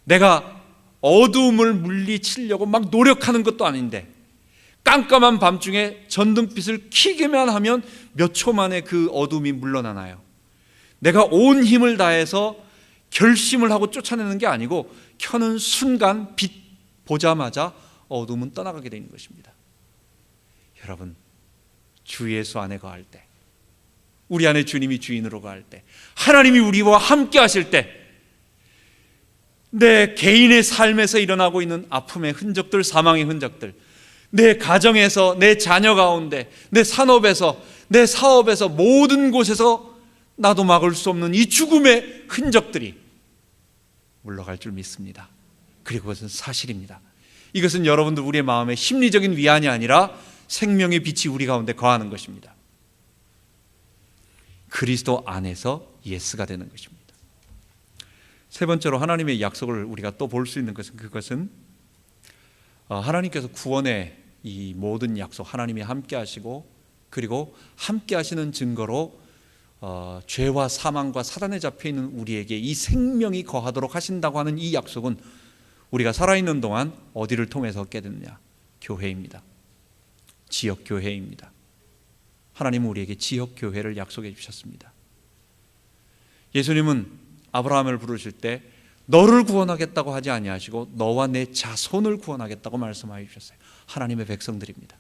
내가 어두움을 물리치려고 막 노력하는 것도 아닌데, 깜깜한 밤중에 전등빛을 켜기만 하면 몇 초 만에 그 어둠이 물러나나요. 내가 온 힘을 다해서 결심을 하고 쫓아내는 게 아니고, 켜는 순간 빛 보자마자 어둠은 떠나가게 되는 것입니다. 여러분, 주 예수 안에 거할 때, 우리 안에 주님이 주인으로 거할 때, 하나님이 우리와 함께 하실 때, 내 개인의 삶에서 일어나고 있는 아픔의 흔적들, 사망의 흔적들, 내 가정에서, 내 자녀 가운데, 내 산업에서, 내 사업에서, 모든 곳에서 나도 막을 수 없는 이 죽음의 흔적들이 물러갈 줄 믿습니다. 그리고 그것은 사실입니다. 이것은 여러분들 우리의 마음의 심리적인 위안이 아니라 생명의 빛이 우리 가운데 거하는 것입니다. 그리스도 안에서 예스가 되는 것입니다. 세 번째로 하나님의 약속을 우리가 또 볼 수 있는 것은, 그것은 하나님께서 구원의 이 모든 약속, 하나님이 함께 하시고, 그리고 함께 하시는 증거로 죄와 사망과 사단에 잡혀있는 우리에게 이 생명이 거하도록 하신다고 하는 이 약속은 우리가 살아있는 동안 어디를 통해서 얻게 되느냐? 교회입니다. 지역교회입니다. 하나님은 우리에게 지역교회를 약속해 주셨습니다. 예수님은 아브라함을 부르실 때 너를 구원하겠다고 하지 아니하시고 너와 내 자손을 구원하겠다고 말씀하여 주셨어요. 하나님의 백성들입니다.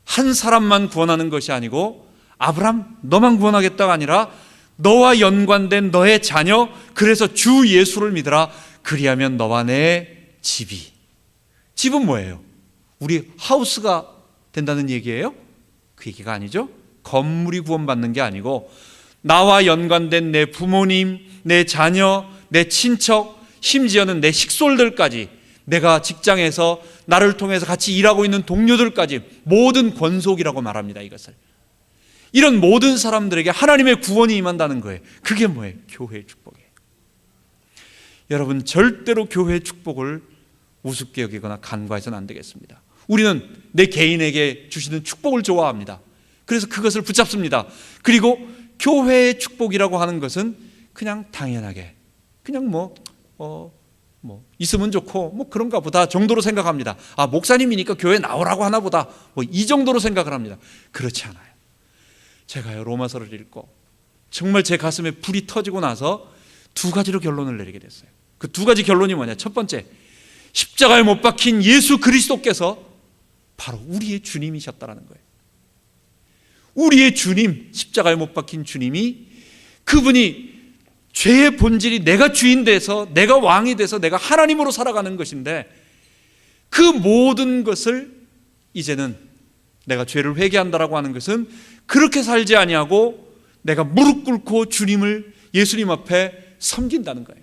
한 사람만 구원하는 것이 아니고, 아브라함 너만 구원하겠다가 아니라 너와 연관된 너의 자녀, 그래서 주 예수를 믿으라. 그리하면 너와 내 집이. 집은 뭐예요? 우리 하우스가 된다는 얘기예요? 그 얘기가 아니죠. 건물이 구원받는 게 아니고, 나와 연관된 내 부모님, 내 자녀, 내 친척, 심지어는 내 식솔들까지, 내가 직장에서 나를 통해서 같이 일하고 있는 동료들까지 모든 권속이라고 말합니다. 이것을, 이런 모든 사람들에게 하나님의 구원이 임한다는 거예요. 그게 뭐예요? 교회의 축복이에요. 여러분, 절대로 교회의 축복을 우습게 여기거나 간과해서는 안 되겠습니다. 우리는 내 개인에게 주시는 축복을 좋아합니다. 그래서 그것을 붙잡습니다. 그리고 교회의 축복이라고 하는 것은 그냥 당연하게, 그냥 있으면 좋고 뭐 그런가 보다 정도로 생각합니다. 아, 목사님이니까 교회 나오라고 하나 보다, 이 정도로 생각을 합니다. 그렇지 않아요. 제가요, 로마서를 읽고 정말 제 가슴에 불이 터지고 나서 두 가지로 결론을 내리게 됐어요. 그 두 가지 결론이 뭐냐? 첫 번째, 십자가에 못 박힌 예수 그리스도께서 바로 우리의 주님이셨다라는 거예요. 우리의 주님, 십자가에 못 박힌 주님이, 그분이 죄의 본질이 내가 주인 돼서, 내가 왕이 돼서 내가 하나님으로 살아가는 것인데, 그 모든 것을 이제는 내가 죄를 회개한다라고 하는 것은 그렇게 살지 아니하고 내가 무릎 꿇고 주님을, 예수님 앞에 섬긴다는 거예요.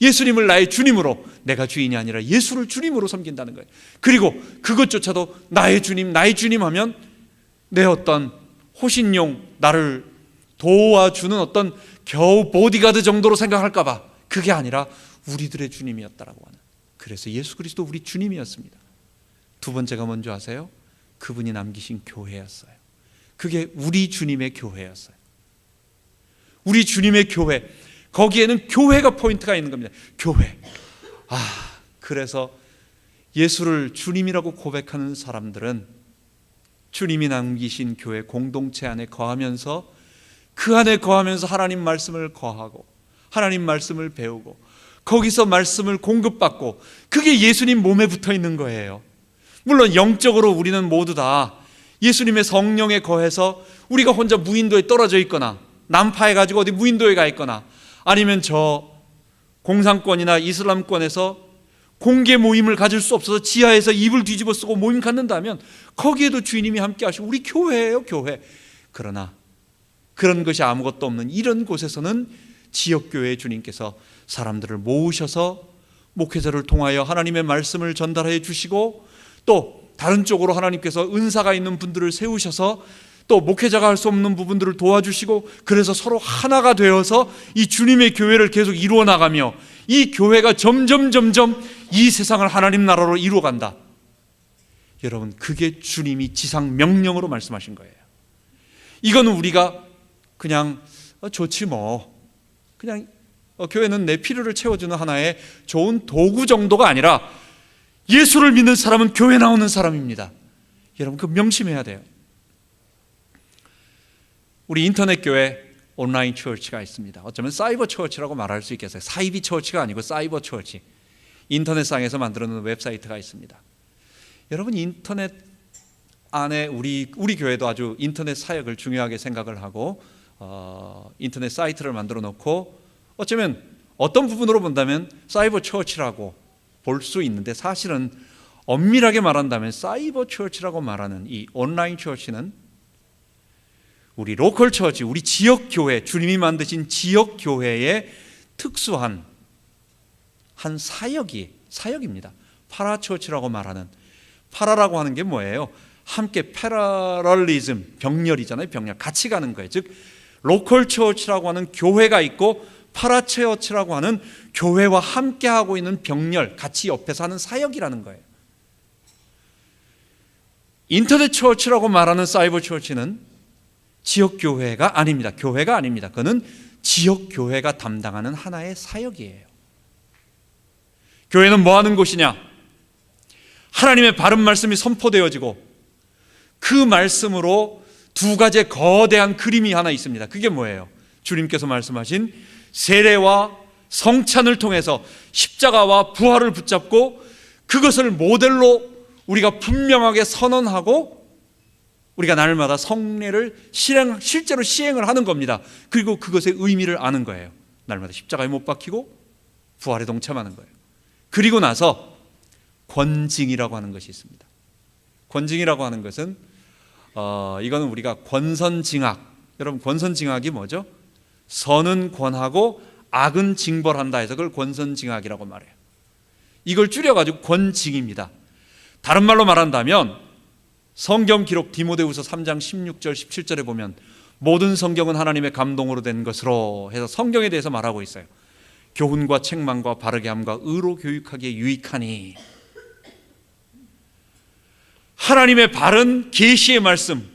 예수님을 나의 주님으로, 내가 주인이 아니라 예수를 주님으로 섬긴다는 거예요. 그리고 그것조차도 나의 주님 하면 내 어떤 호신용, 나를 도와주는 어떤 겨우 보디가드 정도로 생각할까 봐, 그게 아니라 우리들의 주님이었다라고 하는, 그래서 예수 그리스도 우리 주님이었습니다. 두 번째가 뭔지 아세요? 그분이 남기신 교회였어요. 그게 우리 주님의 교회였어요. 우리 주님의 교회, 거기에는 교회가 포인트가 있는 겁니다. 교회. 그래서 예수를 주님이라고 고백하는 사람들은 주님이 남기신 교회 공동체 안에 거하면서, 그 안에 거하면서 하나님 말씀을 거하고 하나님 말씀을 배우고 거기서 말씀을 공급받고, 그게 예수님 몸에 붙어 있는 거예요. 물론 영적으로 우리는 모두 다 예수님의 성령에 거해서 우리가 혼자 무인도에 떨어져 있거나 난파해 가지고 어디 무인도에 가 있거나, 아니면 저 공산권이나 이슬람권에서 공개 모임을 가질 수 없어서 지하에서 이불 뒤집어 쓰고 모임 갖는다면 거기에도 주님이 함께 하시고 우리 교회예요, 교회. 그러나 그런 것이 아무것도 없는 이런 곳에서는 지역교회의 주님께서 사람들을 모으셔서 목회자를 통하여 하나님의 말씀을 전달해 주시고, 또 다른 쪽으로 하나님께서 은사가 있는 분들을 세우셔서 또 목회자가 할 수 없는 부분들을 도와주시고, 그래서 서로 하나가 되어서 이 주님의 교회를 계속 이루어 나가며, 이 교회가 점점 이 세상을 하나님 나라로 이루어간다. 여러분, 그게 주님이 지상 명령으로 말씀하신 거예요. 이거는 우리가 그냥 좋지 뭐, 그냥 교회는 내 필요를 채워주는 하나의 좋은 도구 정도가 아니라, 예수를 믿는 사람은 교회 나오는 사람입니다. 여러분, 그 명심해야 돼요. 우리 인터넷 교회 온라인 처치가 있습니다. 어쩌면 사이버 처치라고 말할 수 있겠어요. 사이비 처치가 아니고 사이버 처치. 인터넷상에서 만들어놓은 웹사이트가 있습니다. 여러분, 인터넷 안에 우리 교회도 아주 인터넷 사역을 중요하게 생각을 하고 인터넷 사이트를 만들어 놓고, 어쩌면 어떤 부분으로 본다면 사이버 처치라고 볼 수 있는데, 사실은 엄밀하게 말한다면 사이버 처치라고 말하는 이 온라인 처치는 우리 로컬 처치, 우리 지역 교회, 주님이 만드신 지역 교회의 특수한 한 사역입니다. 파라처치라고 말하는, 파라라고 하는 게 뭐예요? 함께 패러럴리즘, 병렬이잖아요. 병렬, 같이 가는 거예요. 즉 로컬 처치라고 하는 교회가 있고, 파라처치라고 하는 교회와 함께 하고 있는 병렬, 같이 옆에서 하는 사역이라는 거예요. 인터넷 처치라고 말하는 사이버 처치는 지역 교회가 아닙니다. 교회가 아닙니다. 그거는 지역 교회가 담당하는 하나의 사역이에요. 교회는 뭐 하는 곳이냐? 하나님의 바른 말씀이 선포되어지고, 그 말씀으로 두 가지의 거대한 그림이 하나 있습니다. 그게 뭐예요? 주님께서 말씀하신 세례와 성찬을 통해서 십자가와 부활을 붙잡고, 그것을 모델로 우리가 분명하게 선언하고, 우리가 날마다 성례를 실제로 시행을 하는 겁니다. 그리고 그것의 의미를 아는 거예요. 날마다 십자가에 못 박히고 부활에 동참하는 거예요. 그리고 나서 권징이라고 하는 것이 있습니다. 권징이라고 하는 것은 이거는 우리가 권선징악, 여러분 권선징악이 뭐죠? 선은 권하고 악은 징벌한다 해서 그걸 권선징악이라고 말해요. 이걸 줄여가지고 권징입니다. 다른 말로 말한다면 성경 기록 디모데후서 3장 16절 17절에 보면 모든 성경은 하나님의 감동으로 된 것으로 해서 성경에 대해서 말하고 있어요. 교훈과 책망과 바르게 함과 의로 교육하기에 유익하니, 하나님의 바른 계시의 말씀,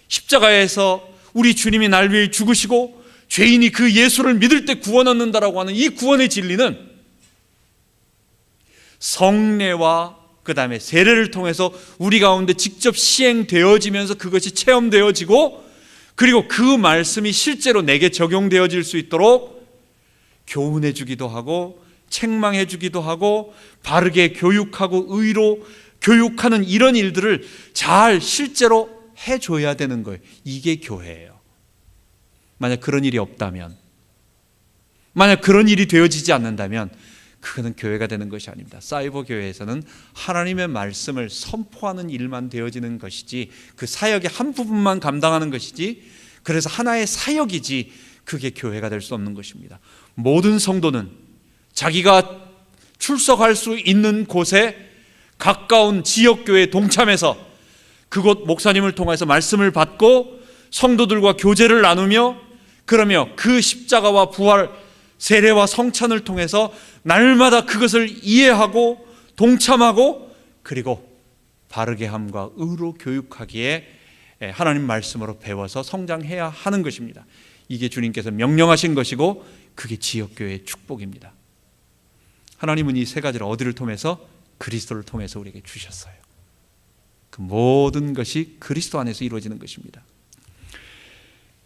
십자가에서 우리 주님이 날 위해 죽으시고 죄인이 그 예수를 믿을 때 구원 얻는다라고 하는 이 구원의 진리는 성례와 그 다음에 세례를 통해서 우리 가운데 직접 시행되어지면서 그것이 체험되어지고, 그리고 그 말씀이 실제로 내게 적용되어질 수 있도록 교훈해 주기도 하고 책망해 주기도 하고 바르게 교육하고 의로 교육하는 이런 일들을 잘 실제로 해줘야 되는 거예요. 이게 교회예요. 만약 그런 일이 없다면, 만약 그런 일이 되어지지 않는다면 그거는 교회가 되는 것이 아닙니다. 사이버 교회에서는 하나님의 말씀을 선포하는 일만 되어지는 것이지, 그 사역의 한 부분만 감당하는 것이지, 그래서 하나의 사역이지 그게 교회가 될 수 없는 것입니다. 모든 성도는 자기가 출석할 수 있는 곳에 가까운 지역교회에 동참해서 그곳 목사님을 통해서 말씀을 받고 성도들과 교제를 나누며, 그러며 그 십자가와 부활, 세례와 성찬을 통해서 날마다 그것을 이해하고 동참하고, 그리고 바르게 함과 의로 교육하기에 하나님 말씀으로 배워서 성장해야 하는 것입니다. 이게 주님께서 명령하신 것이고 그게 지역교회의 축복입니다. 하나님은 이 세 가지를 어디를 통해서? 그리스도를 통해서 우리에게 주셨어요. 그 모든 것이 그리스도 안에서 이루어지는 것입니다.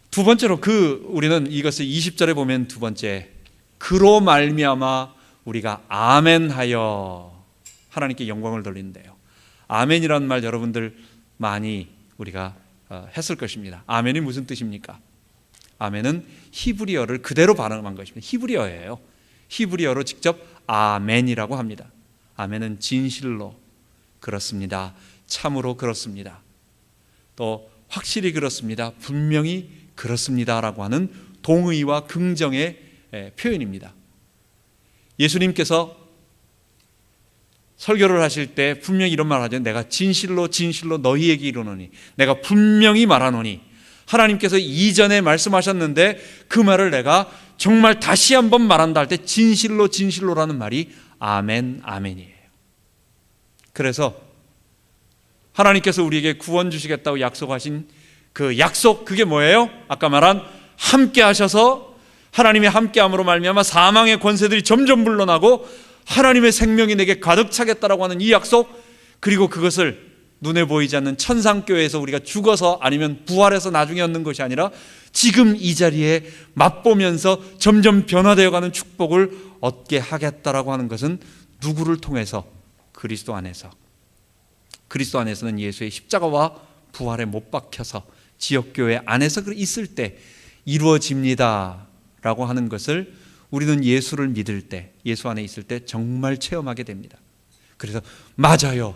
두 번째로 우리는 이것을 20절에 보면 두 번째, 그로 말미암아 우리가 아멘하여 하나님께 영광을 돌리는데요. 아멘이라는 말 여러분들 많이 우리가 했을 것입니다. 아멘이 무슨 뜻입니까? 아멘은 히브리어를 그대로 발음한 것입니다. 히브리어예요. 히브리어로 직접 아멘이라고 합니다. 아멘은 진실로 그렇습니다, 참으로 그렇습니다, 또 확실히 그렇습니다, 분명히 그렇습니다라고 하는 동의와 긍정의 표현입니다. 예수님께서 설교를 하실 때 분명히 이런 말을 하죠. 내가 진실로 너희에게 이르노니, 내가 분명히 말하노니. 하나님께서 이전에 말씀하셨는데 그 말을 내가 정말 다시 한번 말한다 할 때 진실로라는 말이 아멘, 아멘이에요. 그래서 하나님께서 우리에게 구원 주시겠다고 약속하신 그 약속, 그게 뭐예요? 아까 말한 함께 하셔서 하나님의 함께함으로 말미암아 사망의 권세들이 점점 물러나고 하나님의 생명이 내게 가득 차겠다라고 하는 이 약속, 그리고 그것을 눈에 보이지 않는 천상교회에서 우리가 죽어서 아니면 부활해서 나중에 얻는 것이 아니라 지금 이 자리에 맛보면서 점점 변화되어가는 축복을 얻게 하겠다라고 하는 것은 누구를 통해서? 그리스도 안에서. 그리스도 안에서는 예수의 십자가와 부활에 못 박혀서 지역교회 안에서 있을 때 이루어집니다 라고 하는 것을 우리는 예수를 믿을 때, 예수 안에 있을 때 정말 체험하게 됩니다. 그래서 맞아요,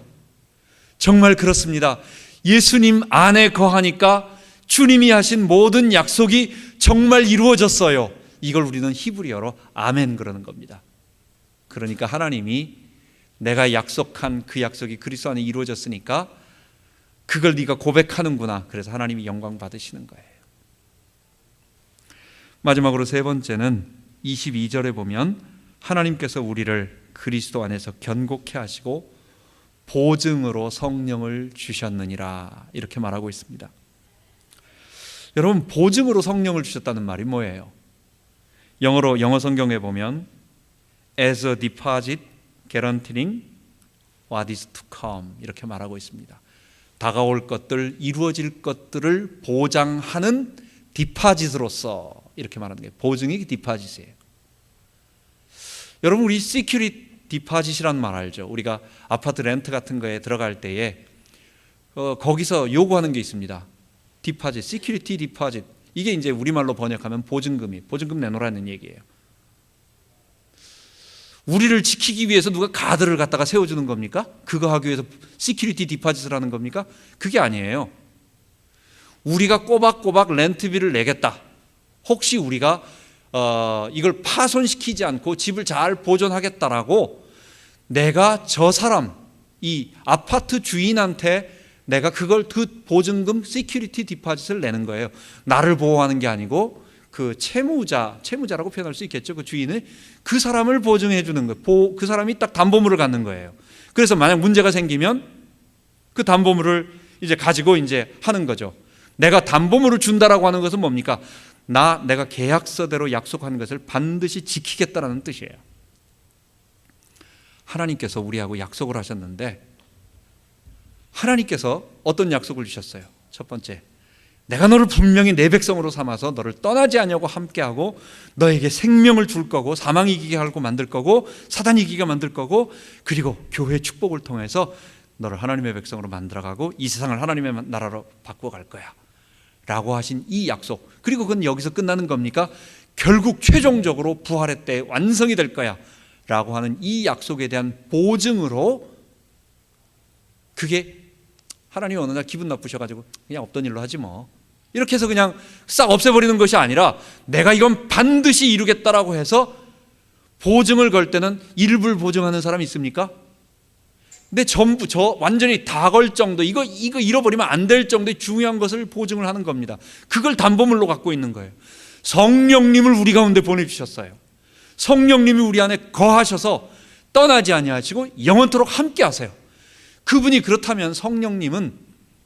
정말 그렇습니다, 예수님 안에 거하니까 주님이 하신 모든 약속이 정말 이루어졌어요, 이걸 우리는 히브리어로 아멘 그러는 겁니다. 그러니까 하나님이 내가 약속한 그 약속이 그리스도 안에 이루어졌으니까 그걸 네가 고백하는구나, 그래서 하나님이 영광 받으시는 거예요. 마지막으로 세 번째는 22절에 보면 하나님께서 우리를 그리스도 안에서 견고케 하시고 보증으로 성령을 주셨느니라, 이렇게 말하고 있습니다. 여러분, 보증으로 성령을 주셨다는 말이 뭐예요? 영어 성경에 보면 as a deposit guaranteeing what is to come, 이렇게 말하고 있습니다. 다가올 것들, 이루어질 것들을 보장하는 디파짓으로서, 이렇게 말하는 게 보증이 디파짓이에요. 여러분, 우리 시큐리티 디파짓이라는 말 알죠? 우리가 아파트 렌트 같은 거에 들어갈 때에 거기서 요구하는 게 있습니다. 디파짓, 시큐리티 디파짓. 이게 이제 우리말로 번역하면 보증금 내놓으라는 얘기예요. 우리를 지키기 위해서 누가 가드를 갖다가 세워주는 겁니까? 그거 하기 위해서 시큐리티 디파짓을 하는 겁니까? 그게 아니에요. 우리가 꼬박꼬박 렌트비를 내겠다. 혹시 우리가 이걸 파손시키지 않고 집을 잘 보존하겠다라고 내가 저 사람, 이 아파트 주인한테 내가 그걸 그 보증금 시큐리티 디파짓을 내는 거예요. 나를 보호하는 게 아니고 그 채무자라고 표현할 수 있겠죠. 그 주인을, 그 사람을 보증해 주는 거예요. 그 사람이 딱 담보물을 갖는 거예요. 그래서 만약 문제가 생기면 그 담보물을 이제 가지고 이제 하는 거죠. 내가 담보물을 준다라고 하는 것은 뭡니까? 내가 계약서대로 약속한 것을 반드시 지키겠다라는 뜻이에요. 하나님께서 우리하고 약속을 하셨는데, 하나님께서 어떤 약속을 주셨어요? 첫 번째, 내가 너를 분명히 내 백성으로 삼아서 너를 떠나지 아니하고 함께하고 너에게 생명을 줄 거고 사망 이기게 하고 만들 거고 사단 이기게 만들 거고 그리고 교회의 축복을 통해서 너를 하나님의 백성으로 만들어가고 이 세상을 하나님의 나라로 바꿔갈 거야 라고 하신 이 약속, 그리고 그건 여기서 끝나는 겁니까? 결국 최종적으로 부활의 때 완성이 될 거야 라고 하는 이 약속에 대한 보증으로, 그게 하나님이 어느 날 기분 나쁘셔가지고 그냥 없던 일로 하지 뭐 이렇게 해서 그냥 싹 없애버리는 것이 아니라 내가 이건 반드시 이루겠다라고 해서 보증을 걸 때는 일부를 보증하는 사람이 있습니까? 근데 전부 완전히 다 걸 정도, 이거 잃어버리면 안 될 정도의 중요한 것을 보증을 하는 겁니다. 그걸 담보물로 갖고 있는 거예요. 성령님을 우리 가운데 보내주셨어요. 성령님이 우리 안에 거하셔서 떠나지 아니하시고 영원토록 함께 하세요. 그분이 그렇다면 성령님은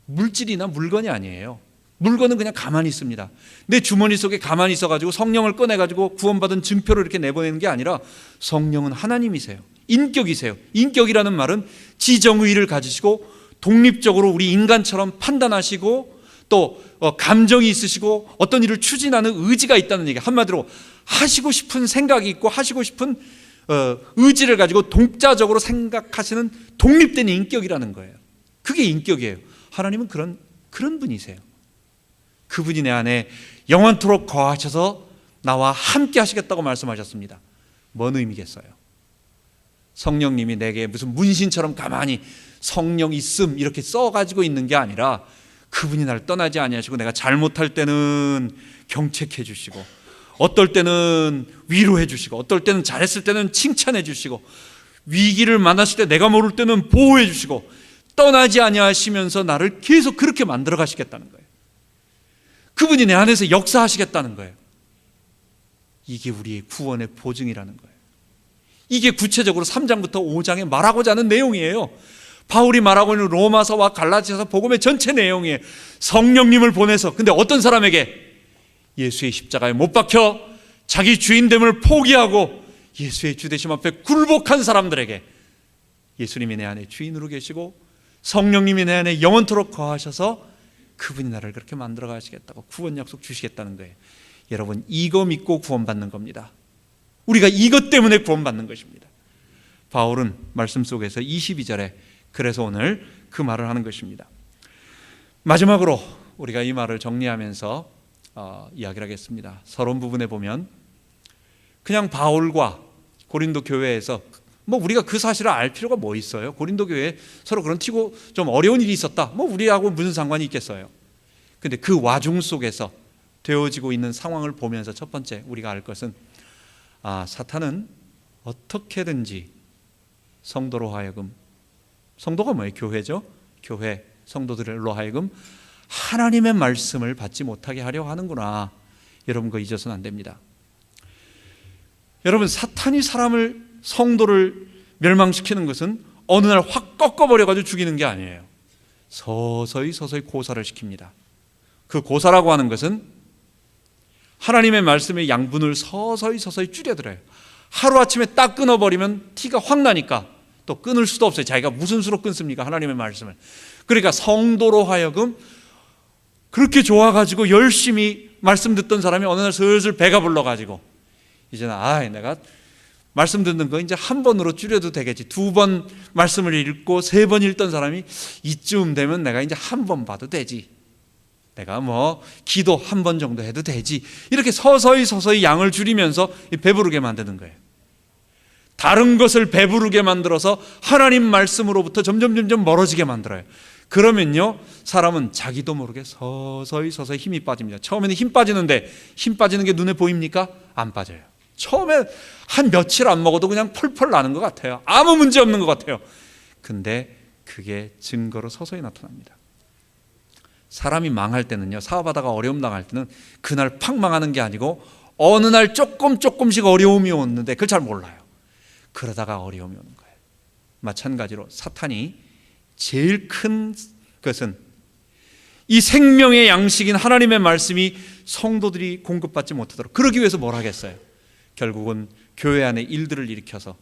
물질이나 물건이 아니에요. 물건은 그냥 가만히 있습니다. 내 주머니 속에 가만히 있어가지고 성령을 꺼내가지고 구원받은 증표를 이렇게 내보내는 게 아니라 성령은 하나님이세요. 인격이세요. 인격이라는 말은 지정의를 가지시고 독립적으로 우리 인간처럼 판단하시고 또 감정이 있으시고 어떤 일을 추진하는 의지가 있다는 얘기. 한마디로 하시고 싶은 생각이 있고 하시고 싶은 의지를 가지고 독자적으로 생각하시는 독립된 인격이라는 거예요. 그게 인격이에요. 하나님은 그런 분이세요. 그분이 내 안에 영원토록 거하셔서 나와 함께 하시겠다고 말씀하셨습니다. 뭔 의미겠어요? 성령님이 내게 무슨 문신처럼 가만히 성령 있음 이렇게 써가지고 있는 게 아니라 그분이 나를 떠나지 아니하시고 내가 잘못할 때는 경책해 주시고 어떨 때는 위로해 주시고 어떨 때는 잘했을 때는 칭찬해 주시고 위기를 만났을 때 내가 모를 때는 보호해 주시고 떠나지 아니하시면서 나를 계속 그렇게 만들어 가시겠다는 거예요. 그분이 내 안에서 역사하시겠다는 거예요. 이게 우리의 구원의 보증이라는 거예요. 이게 구체적으로 3장부터 5장에 말하고자 하는 내용이에요. 바울이 말하고 있는 로마서와 갈라디아서 복음의 전체 내용이에요. 성령님을 보내서, 근데 어떤 사람에게? 예수의 십자가에 못 박혀 자기 주인됨을 포기하고 예수의 주되심 앞에 굴복한 사람들에게 예수님이 내 안에 주인으로 계시고 성령님이 내 안에 영원토록 거하셔서 그분이 나를 그렇게 만들어 가시겠다고 구원 약속 주시겠다는 거예요. 여러분, 이거 믿고 구원받는 겁니다. 우리가 이것 때문에 구원받는 것입니다. 바울은 말씀 속에서 22절에 그래서 오늘 그 말을 하는 것입니다. 마지막으로 우리가 이 말을 정리하면서 이야기를 하겠습니다. 서론 부분에 보면 그냥 바울과 고린도 교회에서 뭐 우리가 그 사실을 알 필요가 뭐 있어요? 고린도 교회에 서로 그런 튀고 좀 어려운 일이 있었다. 뭐 우리하고 무슨 상관이 있겠어요? 근데 그 와중 속에서 되어지고 있는 상황을 보면서 첫 번째 우리가 알 것은 사탄은 어떻게든지 성도로 하여금, 성도가 뭐예요? 교회죠. 교회 성도들로 하여금 하나님의 말씀을 받지 못하게 하려 하는구나. 여러분 그거 잊어서는 안 됩니다. 여러분, 사탄이 성도를 멸망시키는 것은 어느 날 확 꺾어버려가지고 죽이는 게 아니에요. 서서히 고사를 시킵니다. 그 고사라고 하는 것은 하나님의 말씀의 양분을 서서히 줄여들어요. 하루아침에 딱 끊어버리면 티가 확 나니까 또 끊을 수도 없어요. 자기가 무슨 수로 끊습니까? 하나님의 말씀을. 그러니까 성도로 하여금 그렇게 좋아가지고 열심히 말씀 듣던 사람이 어느 날 슬슬 배가 불러가지고 이제는 내가 말씀 듣는 거 이제 한 번으로 줄여도 되겠지. 2번 말씀을 읽고 3번 읽던 사람이 이쯤 되면 내가 이제 한 번 봐도 되지. 내가 뭐 기도 한 번 정도 해도 되지. 이렇게 서서히 양을 줄이면서 배부르게 만드는 거예요. 다른 것을 배부르게 만들어서 하나님 말씀으로부터 점점 멀어지게 만들어요. 그러면요, 사람은 자기도 모르게 서서히 힘이 빠집니다. 처음에는 힘 빠지는데 힘 빠지는 게 눈에 보입니까? 안 빠져요. 처음에 한 며칠 안 먹어도 그냥 펄펄 나는 것 같아요. 아무 문제 없는 것 같아요. 근데 그게 증거로 서서히 나타납니다. 사람이 망할 때는요, 사업하다가 어려움 당할 때는 그날 팍 망하는 게 아니고 어느 날 조금씩 어려움이 오는데 그걸 잘 몰라요. 그러다가 어려움이 오는 거예요. 마찬가지로 사탄이 제일 큰 것은 이 생명의 양식인 하나님의 말씀이 성도들이 공급받지 못하도록, 그러기 위해서 뭘 하겠어요? 결국은 교회 안에 일들을 일으켜서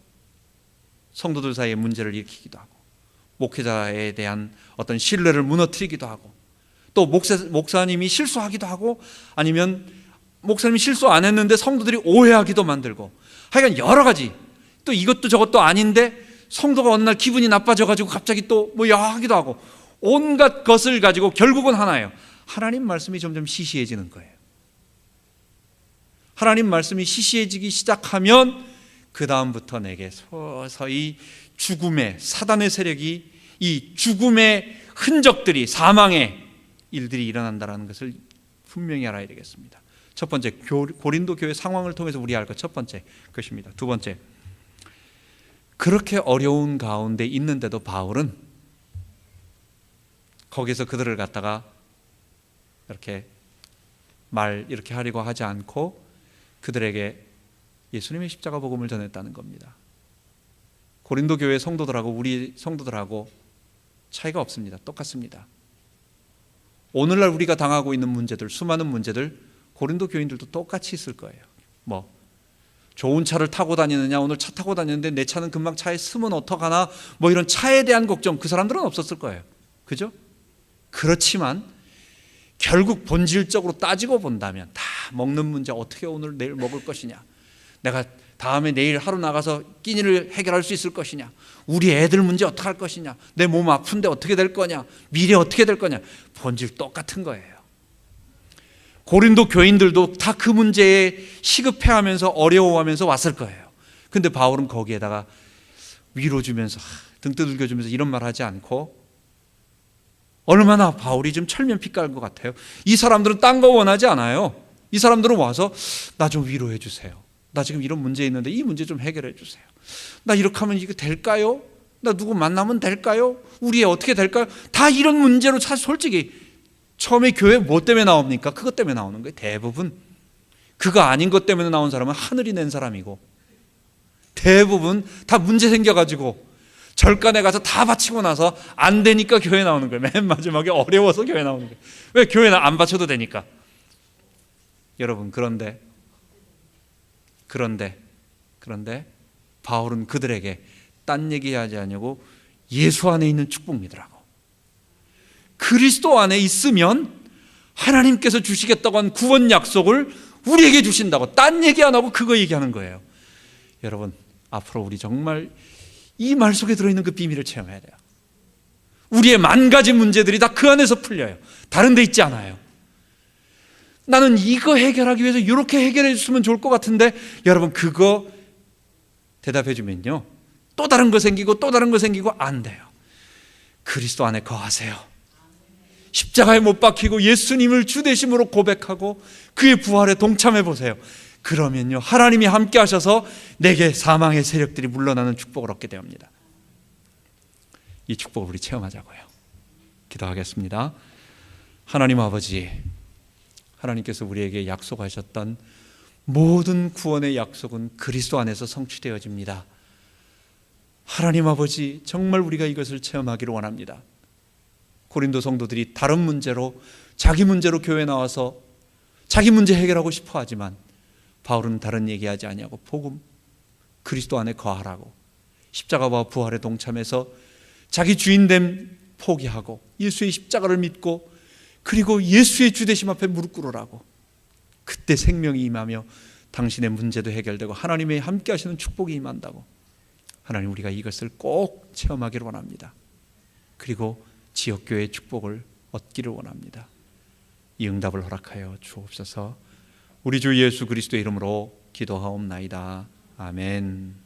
성도들 사이에 문제를 일으키기도 하고 목회자에 대한 어떤 신뢰를 무너뜨리기도 하고 또 목사님이 실수하기도 하고, 아니면 목사님이 실수 안 했는데 성도들이 오해하기도 만들고, 하여간 여러 가지, 또 이것도 저것도 아닌데 성도가 어느 날 기분이 나빠져가지고 갑자기 또 뭐 하기도 하고, 온갖 것을 가지고 결국은 하나예요. 하나님 말씀이 점점 시시해지는 거예요. 하나님 말씀이 시시해지기 시작하면 그 다음부터 내게 서서히 죽음의, 사단의 세력이, 이 죽음의 흔적들이, 사망의 일들이 일어난다는 것을 분명히 알아야 되겠습니다. 첫 번째, 고린도 교회 상황을 통해서 우리 알 것 첫 번째 것입니다. 두 번째, 그렇게 어려운 가운데 있는데도 바울은 거기서 그들을 갖다가 이렇게 이렇게 하려고 하지 않고 그들에게 예수님의 십자가 복음을 전했다는 겁니다. 고린도 교회 성도들하고 우리 성도들하고 차이가 없습니다. 똑같습니다. 오늘날 우리가 당하고 있는 문제들, 수많은 문제들, 고린도 교인들도 똑같이 있을 거예요. 뭐 좋은 차를 타고 다니느냐, 오늘 차 타고 다니는데 내 차는 금방 차에 스면 어떡하나, 뭐 이런 차에 대한 걱정, 그 사람들은 없었을 거예요. 그죠? 그렇지만 결국 본질적으로 따지고 본다면 다 먹는 문제, 어떻게 오늘 내일 먹을 것이냐, 내가 다음에 내일 하루 나가서 끼니를 해결할 수 있을 것이냐, 우리 애들 문제 어떻게 할 것이냐, 내 몸 아픈데 어떻게 될 거냐, 미래 어떻게 될 거냐, 본질 똑같은 거예요. 고린도 교인들도 다 그 문제에 시급해하면서 어려워하면서 왔을 거예요. 근데 바울은 거기에다가 위로 주면서, 등 두들겨 주면서 이런 말 하지 않고, 얼마나 바울이 좀 철면피 깔은 것 같아요. 이 사람들은 딴 거 원하지 않아요. 이 사람들은 와서 나 좀 위로해 주세요. 나 지금 이런 문제 있는데 이 문제 좀 해결해 주세요. 나 이렇게 하면 이거 될까요? 나 누구 만나면 될까요? 우리 애 어떻게 될까요? 다 이런 문제로 솔직히 처음에 교회 뭐 때문에 나옵니까? 그것 때문에 나오는 거예요. 대부분 그거 아닌 것 때문에 나온 사람은 하늘이 낸 사람이고, 대부분 다 문제 생겨가지고 절간에 가서 다 바치고 나서 안 되니까 교회 나오는 거예요. 맨 마지막에 어려워서 교회 나오는 거예요. 왜? 교회는 안 바쳐도 되니까. 여러분, 그런데 바울은 그들에게 딴 얘기하지 않냐고 예수 안에 있는 축복 믿으라고. 그리스도 안에 있으면 하나님께서 주시겠다고 한 구원 약속을 우리에게 주신다고, 딴 얘기 안 하고 그거 얘기하는 거예요. 여러분, 앞으로 우리 정말 이 말 속에 들어있는 그 비밀을 체험해야 돼요. 우리의 만 가지 문제들이 다 그 안에서 풀려요. 다른 데 있지 않아요. 나는 이거 해결하기 위해서 이렇게 해결해 줬으면 좋을 것 같은데, 여러분 그거 대답해 주면요, 또 다른 거 생기고 또 다른 거 생기고 안 돼요. 그리스도 안에 거하세요. 십자가에 못 박히고 예수님을 주 되심으로 고백하고 그의 부활에 동참해 보세요. 그러면요, 하나님이 함께 하셔서 내게 사망의 세력들이 물러나는 축복을 얻게 됩니다. 이 축복을 우리 체험하자고요. 기도하겠습니다. 하나님 아버지, 하나님께서 우리에게 약속하셨던 모든 구원의 약속은 그리스도 안에서 성취되어집니다. 하나님 아버지, 정말 우리가 이것을 체험하기를 원합니다. 고린도 성도들이 다른 문제로, 자기 문제로 교회에 나와서 자기 문제 해결하고 싶어 하지만, 바울은 다른 얘기하지 아니하고 복음, 그리스도 안에 거하라고, 십자가와 부활에 동참해서 자기 주인됨 포기하고 예수의 십자가를 믿고, 그리고 예수의 주되심 앞에 무릎 꿇으라고. 그때 생명이 임하며 당신의 문제도 해결되고 하나님의 함께 하시는 축복이 임한다고. 하나님, 우리가 이것을 꼭 체험하기를 원합니다. 그리고 지역교회의 축복을 얻기를 원합니다. 이 응답을 허락하여 주옵소서. 우리 주 예수 그리스도의 이름으로 기도하옵나이다. 아멘.